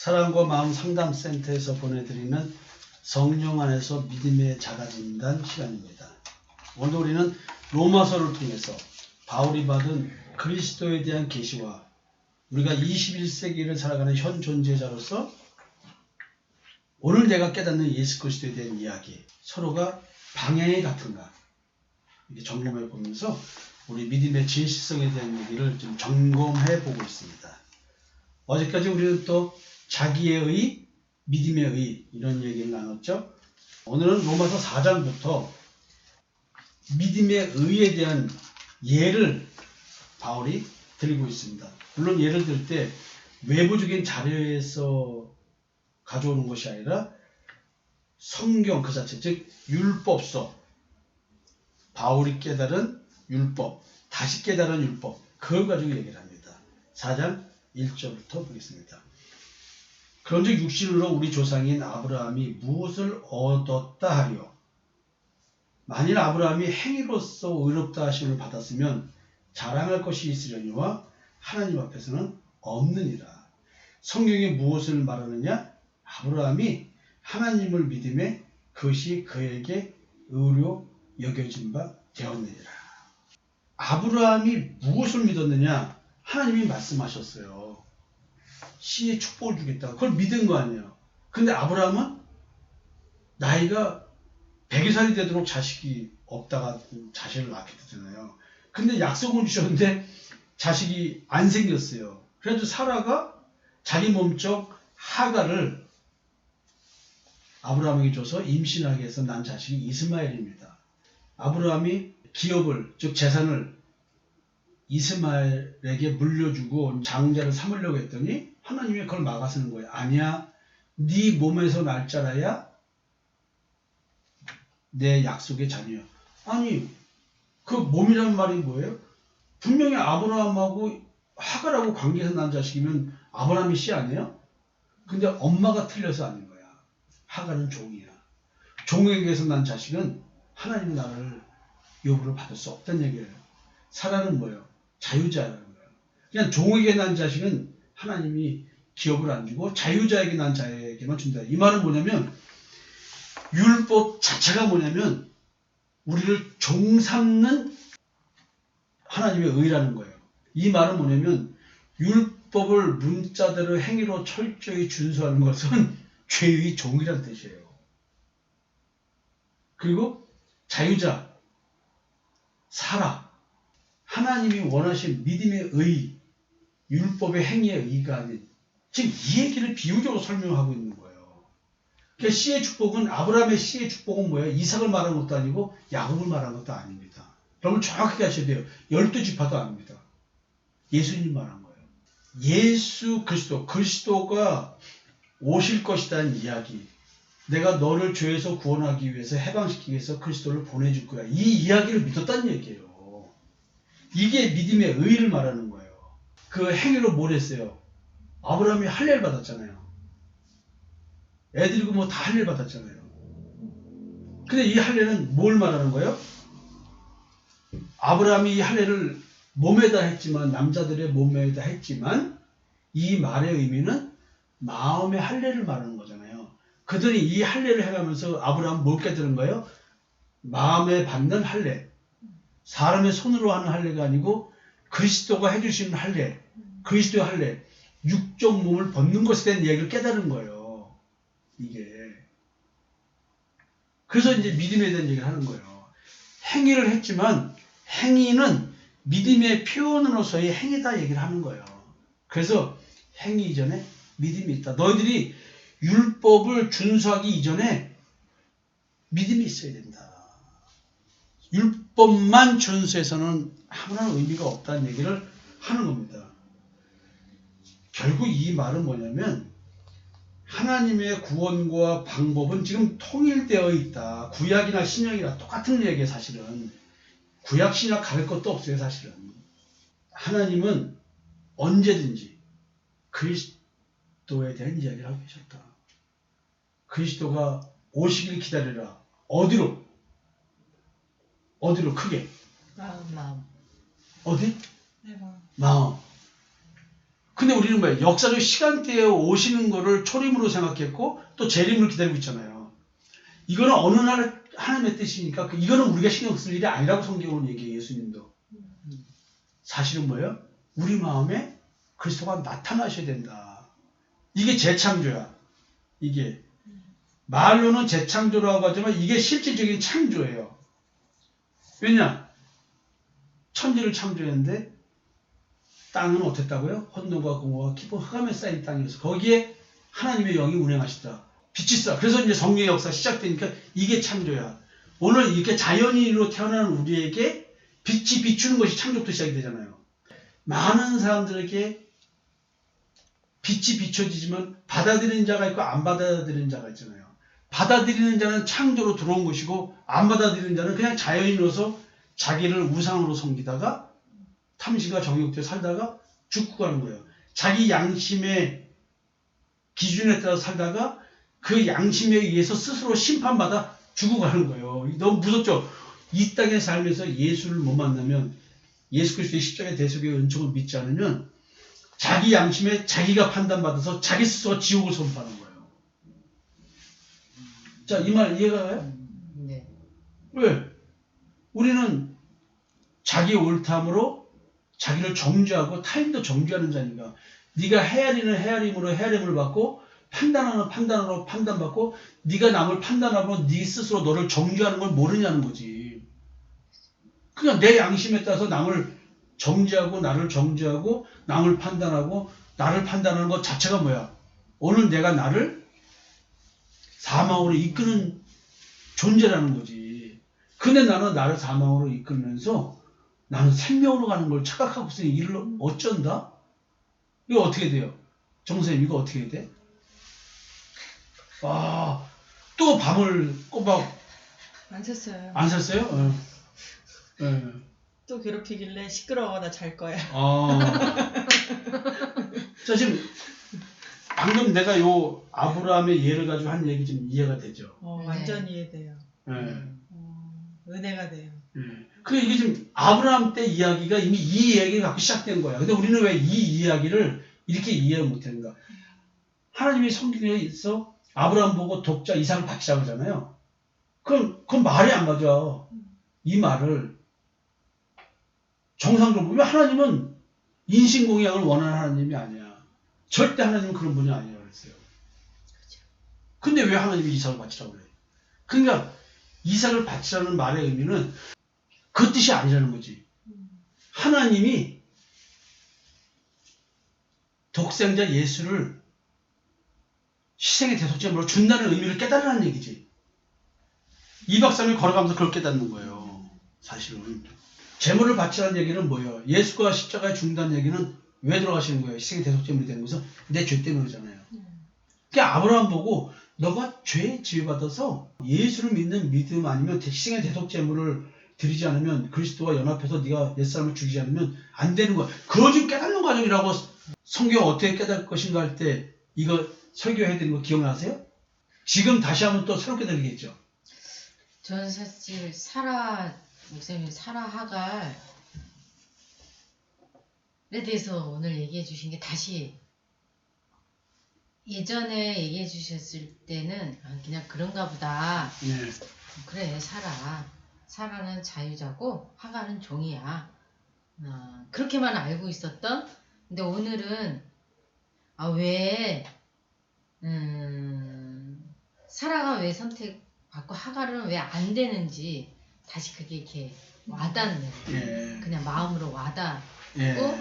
사랑과 마음 상담센터에서 보내드리는 성령 안에서 믿음의 자가진단 시간입니다. 오늘 우리는 로마서를 통해서 바울이 받은 그리스도에 대한 계시와 우리가 21세기를 살아가는 현 존재자로서 오늘 내가 깨닫는 예수 그리스도에 대한 이야기, 서로가 방향이 같은가 이렇게 점검해 보면서 우리 믿음의 진실성에 대한 얘기를 좀 점검해 보고 있습니다. 어제까지 우리는 또 자기의 의, 믿음의 의 이런 얘기를 나눴죠. 오늘은 로마서 4장부터 믿음의 의에 대한 예를 바울이 들고 있습니다. 물론 예를 들 때 외부적인 자료에서 가져오는 것이 아니라 성경 그 자체, 즉 율법서, 바울이 깨달은 율법, 다시 깨달은 율법, 그걸 가지고 얘기를 합니다. 4장 1절부터 보겠습니다. 그런즉 육신으로 우리 조상인 아브라함이 무엇을 얻었다 하리요? 만일 아브라함이 행위로서 의롭다 하심을 받았으면 자랑할 것이 있으려니와 하나님 앞에서는 없느니라. 성경이 무엇을 말하느냐? 아브라함이 하나님을 믿음에 그것이 그에게 의로 여겨진 바 되었느니라. 아브라함이 무엇을 믿었느냐? 하나님이 말씀하셨어요. 씨의 축복을 주겠다. 그걸 믿은 거 아니에요. 근데 아브라함은 나이가 100여 살이 되도록 자식이 없다가 자식을 낳게 되잖아요. 근데 약속을 주셨는데 자식이 안 생겼어요. 그래도 사라가 자기 몸쪽 하가를 아브라함에게 줘서 임신하게 해서 난 자식이 이스마엘입니다. 아브라함이 기업을, 즉 재산을 이스마엘에게 물려주고 장자를 삼으려고 했더니 하나님이 그걸 막아서는 거예요. 아니야, 네 몸에서 날 자라야 내 약속의 자녀야. 아니, 그 몸이라는 말이 뭐예요? 분명히 아브라함하고 하갈하고 관계에서 난 자식이면 아브라함이 씨 아니에요? 근데 엄마가 틀려서 아닌 거야. 하갈은 종이야. 종에게서 난 자식은 하나님의 나라를 요구를 받을 수 없다는 얘기예요. 사라는 뭐예요? 자유자라는 거예요. 그냥 종에게 난 자식은 하나님이 기업을 안 주고 자유자에게 난 자에게만 준다. 이 말은 뭐냐면 율법 자체가 뭐냐면 우리를 종 삼는 하나님의 의라는 거예요. 이 말은 뭐냐면 율법을 문자대로 행위로 철저히 준수하는 것은 죄의 종이라는 뜻이에요. 그리고 자유자, 사라, 하나님이 원하신 믿음의 의, 율법의 행위의 의가 아닌, 지금 이 얘기를 비유적으로 설명하고 있는 거예요. 그러니까 씨의 축복은, 아브라함의 씨의 축복은 뭐예요? 이삭을 말한 것도 아니고 야곱을 말한 것도 아닙니다. 여러분 정확하게 하셔야 돼요. 12지파도 아닙니다. 예수님 말한 거예요. 예수 그리스도가 오실 것이라는 이야기, 내가 너를 죄에서 구원하기 위해서, 해방시키기 위해서 그리스도를 보내줄 거야, 이 이야기를 믿었다는 얘기예요. 이게 믿음의 의를 말하는 거예요. 그 행위로 뭘 했어요? 아브라함이 할례를 받았잖아요. 애들이고 뭐 다 할례를 받았잖아요. 근데 이 할례는 뭘 말하는 거예요? 아브라함이 이 할례를 몸에다 했지만, 남자들의 몸에다 했지만, 이 말의 의미는 마음의 할례를 말하는 거잖아요. 그들이 이 할례를 해가면서 아브라함 뭘 깨달은 거예요? 마음에 받는 할례, 사람의 손으로 하는 할례가 아니고 그리스도가 해주시는 할례, 그리스도의 할례, 육적 몸을 벗는 것에 대한 이야기를 깨달은 거예요. 이게. 그래서 이제 믿음에 대한 얘기를 하는 거예요. 행위를 했지만 행위는 믿음의 표현으로서의 행위다 얘기를 하는 거예요. 그래서 행위 이전에 믿음이 있다. 너희들이 율법을 준수하기 이전에 믿음이 있어야 된다. 율법만 준수해서는 아무런 의미가 없다는 얘기를 하는 겁니다. 결국 이 말은 뭐냐면 하나님의 구원과 방법은 지금 통일되어 있다. 구약이나 신약이나 똑같은 얘기예요. 사실은 구약 신약 가릴 것도 없어요. 사실은 하나님은 언제든지 그리스도에 대한 이야기를 하고 계셨다. 그리스도가 오시길 기다리라. 어디로 크게? 마음. 어디? 내 마음. 마음. 근데 우리는 뭐예요? 역사적 시간대에 오시는 거를 초림으로 생각했고 또 재림을 기다리고 있잖아요. 이거는 어느 날 하나님의 뜻이니까 이거는 우리가 신경 쓸 일이 아니라고 성경은 얘기해요. 예수님도. 사실은 뭐예요? 우리 마음에 그리스도가 나타나셔야 된다. 이게 재창조야. 이게 말로는 재창조라고 하지만 이게 실질적인 창조예요. 왜냐? 천지를 창조했는데 땅은 어땠다고요? 혼돈과 공허가 깊은 흑암에 쌓인 땅이어서 거기에 하나님의 영이 운행하시다. 빛이 있어. 그래서 이제 성령의 역사 시작되니까 이게 창조야. 오늘 이렇게 자연인으로 태어난 우리에게 빛이 비추는 것이 창조부터 시작이 되잖아요. 많은 사람들에게 빛이 비춰지지만 받아들이는 자가 있고 안 받아들이는 자가 있잖아요. 받아들이는 자는 창조로 들어온 것이고 안 받아들이는 자는 그냥 자연인으로서 자기를 우상으로 섬기다가 탐심과 정욕대에 살다가 죽고 가는 거예요. 자기 양심의 기준에 따라 살다가 그 양심에 의해서 스스로 심판받아 죽어가는 거예요. 너무 무섭죠? 이 땅의 삶에서 예수를 못 만나면 예수 그리스도의 십자가의 대속의 은총을 믿지 않으면 자기 양심에 자기가 판단받아서 자기 스스로 지옥을 선포하는 거예요. 자, 이 말 이해가 가요? 네. 왜? 우리는 자기 옳담으로 자기를 정죄하고 타인도 정죄하는 자니까 네가 헤아리는 헤아림으로 헤아림을 받고 판단하는 판단으로 판단받고 네가 남을 판단하고 네 스스로 너를 정죄하는 걸 모르냐는 거지. 그냥 내 양심에 따라서 남을 정죄하고 나를 정죄하고 남을 판단하고 나를 판단하는 것 자체가 뭐야? 오늘 내가 나를 사망으로 이끄는 존재라는 거지. 근데 나는 나를 사망으로 이끌면서 나는 생명으로 가는 걸 착각하고 있으니 이를 어쩐다? 이거 어떻게 돼요? 정선생님 이거 어떻게 돼? 와, 또 밤을 꼬박 안 샜어요. 안 샜어요? 네. 또 괴롭히길래 시끄러워 나 잘 거야. 자, 지금 방금 내가 요 아브라함의 예를 가지고 한 얘기 좀 이해가 되죠? 완전 이해돼요. 네. 은혜가 돼요. 그 이게 지금 아브라함 때 이야기가 이미 이 이야기를 갖고 시작된 거야. 근데 우리는 왜 이 이야기를 이렇게 이해를 못하는가? 하나님이 성경에 있어 아브라함 보고 독자 이삭을 바치자고 하잖아요. 그건 말이 안 맞아. 이 말을 정상적으로 보면 하나님은 인신공양을 원하는 하나님이 아니야. 절대 하나님은 그런 분이 아니라고 그랬어요. 근데 왜 하나님이 이삭을 바치라고 그래? 그러니까 이삭을 바치라는 말의 의미는 그 뜻이 아니라는 거지. 하나님이 독생자 예수를 희생의 대속제물로 준다는 의미를 깨달으라는 얘기지. 2박 3일 걸어가면서 그걸 깨닫는 거예요. 사실은. 제물을 바치라는 얘기는 뭐예요? 예수가 십자가에 죽는다는 얘기는 왜 들어가시는 거예요? 희생의 대속제물이 되는 것은 내 죄 때문이잖아요. 그러니까 아브라함 보고 너가 죄에 지배받아서 예수를 믿는 믿음 아니면 희생의 대속제물을 드리지 않으면 그리스도와 연합해서 네가 옛사람을 죽이지 않으면 안 되는 거야. 그거 좀 깨닫는 과정이라고. 성경 어떻게 깨달을 것인가 할 때 이거 설교해야 되는 거 기억나세요? 지금 다시 한번 또 새롭게 들리겠죠. 저는 사실 목사님 사라 하갈에 대해서 오늘 얘기해 주신 게 다시 예전에 얘기해 주셨을 때는 그냥 그런가 보다. 네. 그래 사라는 자유자고 하갈은 종이야. 그렇게만 알고 있었던. 근데 오늘은 왜 사라가 왜 선택받고 하갈은 왜 안 되는지 다시 그게 이렇게 와닿네. 그냥 마음으로 와닿고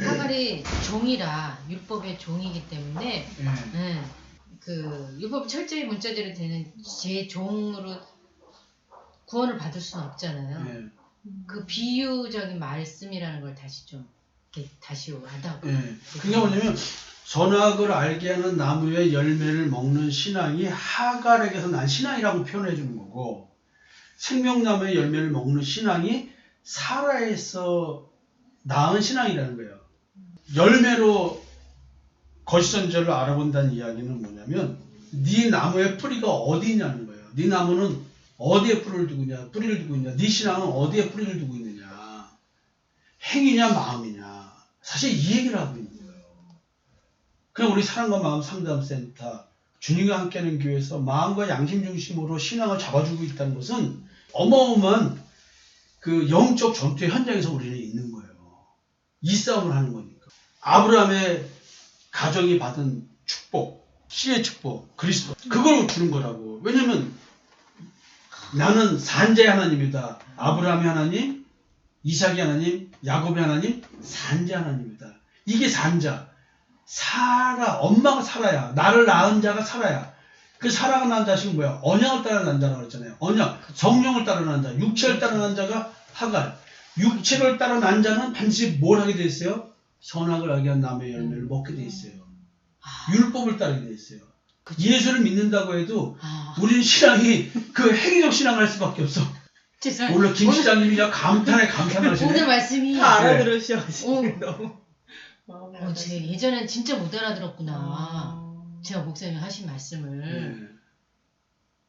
하갈이 종이라 율법의 종이기 때문에 그 율법 철저히 문자대로 되는 제 종으로 구원을 받을 수는 없잖아요. 그 비유적인 말씀이라는 걸 다시 좀 이렇게 다시 와닿고. 그게 뭐냐면 선악을 알게 하는 나무의 열매를 먹는 신앙이 하갈에게서 난 신앙이라고 표현해 주는 거고, 생명나무의 열매를 먹는 신앙이 사라에서 낳은 신앙이라는 거예요. 열매로 거짓선지자를 알아본다는 이야기는 뭐냐면 네 나무의 뿌리가 어디 있냐는 거예요. 네 나무는 어디에 뿌리를 두고 있냐. 네 신앙은 어디에 뿌리를 두고 있느냐. 행위냐 마음이냐. 사실 이 얘기를 하고 있는 거예요. 그냥 우리 사랑과 마음 상담센터, 주님과 함께하는 교회에서 마음과 양심 중심으로 신앙을 잡아주고 있다는 것은 어마어마한 그 영적 전투의 현장에서 우리는 있는 거예요. 이 싸움을 하는 거니까. 아브라함의 가정이 받은 축복, 씨의 축복, 그리스도, 그걸 주는 거라고. 왜냐면 나는 산자의 하나님이다. 아브라함의 하나님, 이삭의 하나님, 야곱의 하나님, 산자 하나님이다. 이게 산자. 사라, 엄마가 살아야, 나를 낳은 자가 살아야. 그 사라가 낳은 자식은 뭐야? 언약을 따라 낳은 자라고 했잖아요. 언약, 성령을 따라 낳은 자, 육체를 따라 낳은 자가 하갈. 육체를 따라 낳은 자는 반드시 뭘 하게 돼 있어요? 선악을 알게 한 나무의 열매를 먹게 돼 있어요. 율법을 따르게 돼 있어요. 예수를 믿는다고 해도 우리는 신앙이 그 행위적 신앙을 할 수밖에 없어. 죄송해요. 오늘 김 시장님이 감탄에 감탄하시네. 오늘 말씀이 다 알아들으셔가지고 너무 제 예전엔 진짜 못 알아들었구나. 제가 목사님이 하신 말씀을.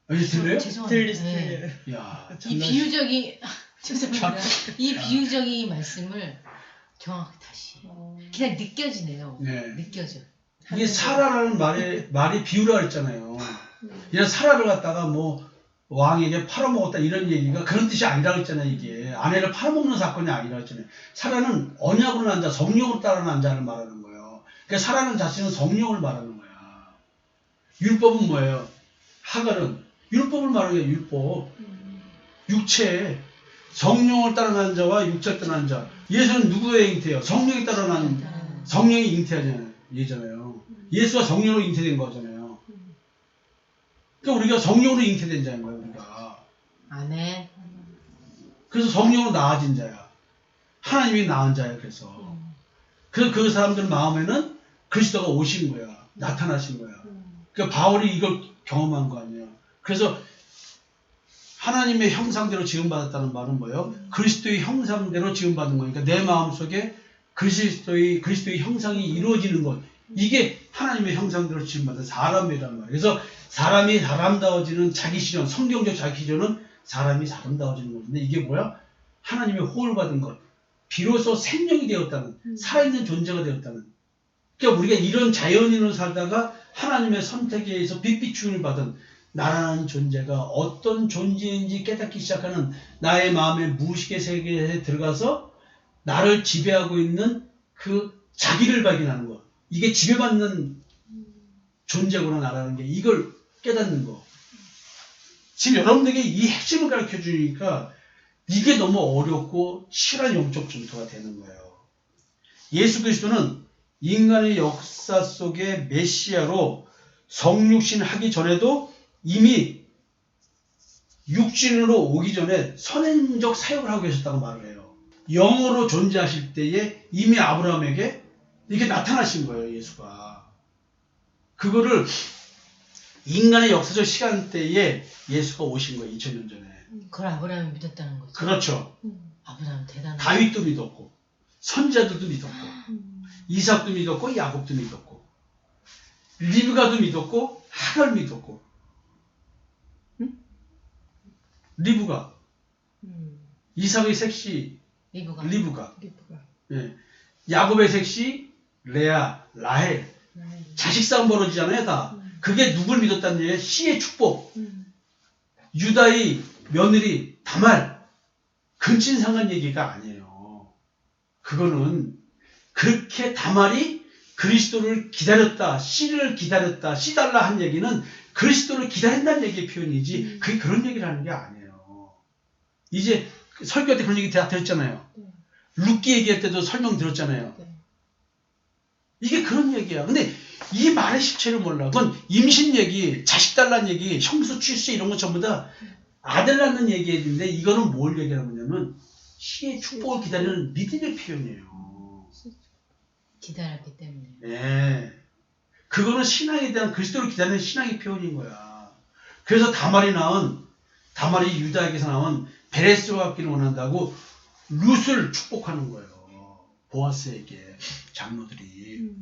아니 들려요? 죄송합니다. 들리세요. 야, 이 비유적인 죄송합니다. 이 비유적인 말씀을 정확히 다시 그냥 느껴지네요. 네. 느껴져. 이게 사라라는 말이 비유라 했잖아요. 이런 사라를 갖다가 뭐 왕에게 팔아먹었다 이런 얘기가 그런 뜻이 아니라고 했잖아요. 이게 아내를 팔아먹는 사건이 아니라고 했잖아요. 사라는 언약으로 난 자, 성령으로 따라 난 자를 말하는 거예요. 그러니까 사라는 자신은 성령을 말하는 거야. 율법은 뭐예요? 하갈은 율법을 말하는 거예요. 율법. 육체, 성령을 따라 난 자와 육체를 따라 난 자. 예수는 누구의 잉태예요? 성령이 따라 난 성령이 잉태하잖아요. 예잖아요. 예수가 성령으로 잉태된 거잖아요. 그러니까 우리가 성령으로 잉태된 자인 거예요. 우리가. 아멘. 그래서 성령으로 나아진 자야. 하나님이 낳은 자야. 그래서 그 사람들 마음에는 그리스도가 오신 거야. 나타나신 거야. 그러니까 바울이 이걸 경험한 거 아니에요. 그래서 하나님의 형상대로 지음받았다는 말은 뭐예요? 그리스도의 형상대로 지음받은 거니까 내 마음속에 그리스도의 형상이 이루어지는 것. 이게 하나님의 형상대로 지음받은 사람이란 말이에요. 그래서 사람이 사람다워지는 자기 실현, 성경적 자기 실현은 사람이 사람다워지는 건데 이게 뭐야? 하나님의 호흡을 받은 것. 비로소 생명이 되었다는, 살아있는 존재가 되었다는. 그러니까 우리가 이런 자연인으로 살다가 하나님의 선택에 의해서 빛비춤을 받은 나라는 존재가 어떤 존재인지 깨닫기 시작하는 나의 마음의 무의식의 세계에 들어가서 나를 지배하고 있는 그 자기를 발견하는 것. 이게 지배받는 존재구나 나라는 게 이걸 깨닫는 거. 지금 여러분들에게 이 핵심을 가르쳐 주니까 이게 너무 어렵고 실한 영적 전투가 되는 거예요. 예수 그리스도는 인간의 역사 속에 메시아로 성육신 하기 전에도 이미 육신으로 오기 전에 선행적 사역을 하고 계셨다고 말을 해요. 영으로 존재하실 때에 이미 아브라함에게 이렇게 나타나신 거예요. 예수가. 그거를 인간의 역사적 시간대에 예수가 오신 거예요. 2000년 전에. 그걸 아브라함이 믿었다는 거죠. 그렇죠. 아브라함 대단한. 다윗도 믿었고 선지자들도 믿었고 이삭도 믿었고 야곱도 믿었고 리브가도 믿었고 하갈 믿었고 리브가 이삭의 색시 리브가 예. 야곱의 색시 레아 라헬 자식 싸움 벌어지잖아요. 다 그게 누굴 믿었다는 얘기예요? 씨의 축복. 유다의 며느리 다말 근친상간 얘기가 아니에요. 그거는 그렇게 다말이 그리스도를 기다렸다, 씨를 기다렸다, 씨 달라 한 얘기는 그리스도를 기다린다는 얘기의 표현이지 그게 그런 얘기를 하는 게 아니에요. 이제 설교 때 그런 얘기 다 들었잖아요. 룻기 얘기할 때도 설명 들었잖아요. 이게 그런 얘기야. 근데 이 말의 실체를 몰라. 그건 임신 얘기, 자식 달라는 얘기, 형수 출세 이런 거 전부 다 아들 낳는 얘기인데 이거는 뭘 얘기하냐면 씨의 축복을 기다리는 믿음의 표현이에요. 기다렸기 때문에. 네. 그거는 신앙에 대한 그리스도를 기다리는 신앙의 표현인 거야. 그래서 다말이 유다에게서 나온 베레스와 같기를 원한다고 룻을 축복하는 거예요. 보아스에게 장로들이.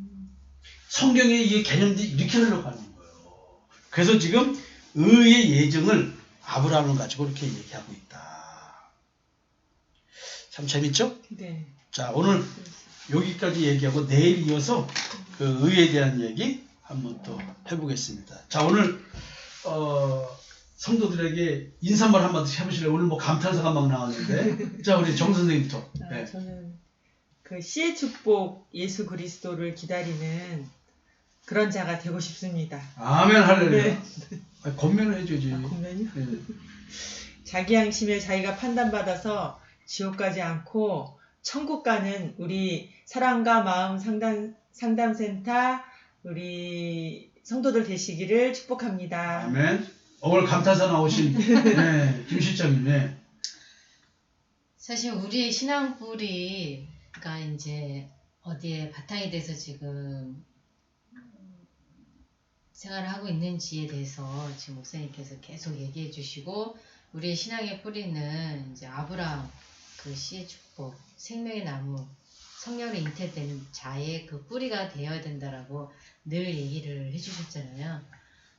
성경에 이 개념들이 이렇게 흘러가는 거예요. 그래서 지금 의의 예정을 아브라함을 가지고 이렇게 얘기하고 있다. 참 재밌죠? 네. 자, 오늘 여기까지 얘기하고 내일 이어서 그 의에 대한 얘기 한번 또 해보겠습니다. 자, 오늘 성도들에게 인사말 한마디 해보실래요? 오늘 뭐 감탄사가 막 나왔는데. 자, 우리 정 선생님부터. 네. 저는 그 씨의 축복 예수 그리스도를 기다리는 그런 자가 되고 싶습니다. 아멘 할렐루야. 네. 권면을 해줘야지. 권면이요? 네. 자기 양심에 자기가 판단받아서 지옥 가지 않고 천국 가는 우리 사랑과 마음 상담센터 우리 성도들 되시기를 축복합니다. 아멘. 오늘 감탄사 나오신 네, 김 실장님. 네. 사실 우리의 신앙 뿌리가 이제 어디에 바탕이 돼서 지금 생활을 하고 있는지에 대해서 지금 목사님께서 계속 얘기해 주시고, 우리의 신앙의 뿌리는 이제 아브라함 그 씨의 축복, 생명의 나무, 성령으로 잉태되는 자의 그 뿌리가 되어야 된다라고 늘 얘기를 해주셨잖아요.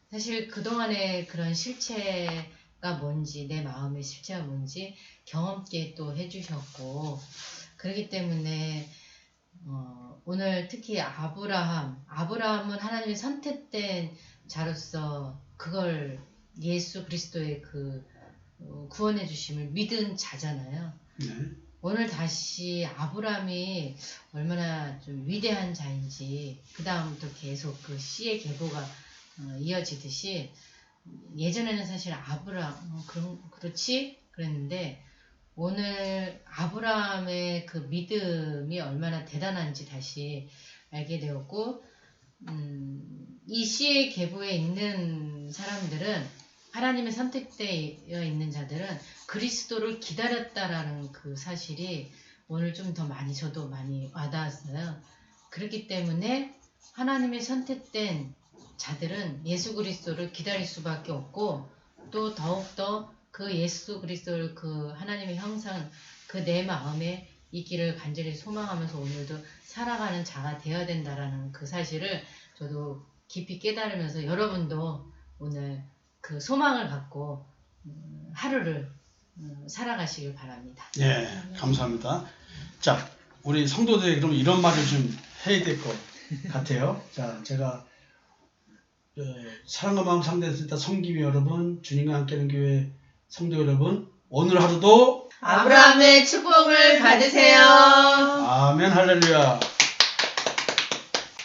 사실 그동안의 그런 실체가 뭔지, 내 마음의 실체가 뭔지 경험 있게 또 해주셨고, 그렇기 때문에 오늘 특히 아브라함은 하나님의 선택된 자로서 그걸 예수 그리스도의 그 구원해 주심을 믿은 자잖아요. 네. 오늘 다시 아브라함이 얼마나 좀 위대한 자인지, 그 다음부터 계속 그 씨의 계보가 이어지듯이, 예전에는 사실 아브라함 그렇지 그랬는데, 오늘 아브라함의 그 믿음이 얼마나 대단한지 다시 알게 되었고, 이 씨의 계보에 있는 사람들은, 하나님의 선택되어 있는 자들은 그리스도를 기다렸다라는 그 사실이 오늘 좀 더 많이, 저도 많이 와닿았어요. 그렇기 때문에 하나님의 선택된 자들은 예수 그리스도를 기다릴 수밖에 없고, 또 더욱더 그 예수 그리스도를, 그 하나님의 형상, 그 내 마음에 있기를 간절히 소망하면서 오늘도 살아가는 자가 되어야 된다라는 그 사실을 저도 깊이 깨달으면서, 여러분도 오늘 그 소망을 갖고 하루를 살아가시길 바랍니다. 예, 감사합니다. 자, 우리 성도들에게 그럼 이런 말을 좀 해야 될 것 같아요. 자, 제가 사랑과 마음 상대센터 성김이 여러분, 주님과 함께하는 교회 성도 여러분, 오늘 하루도 아브라함의 축복을 받으세요. 아멘 할렐루야.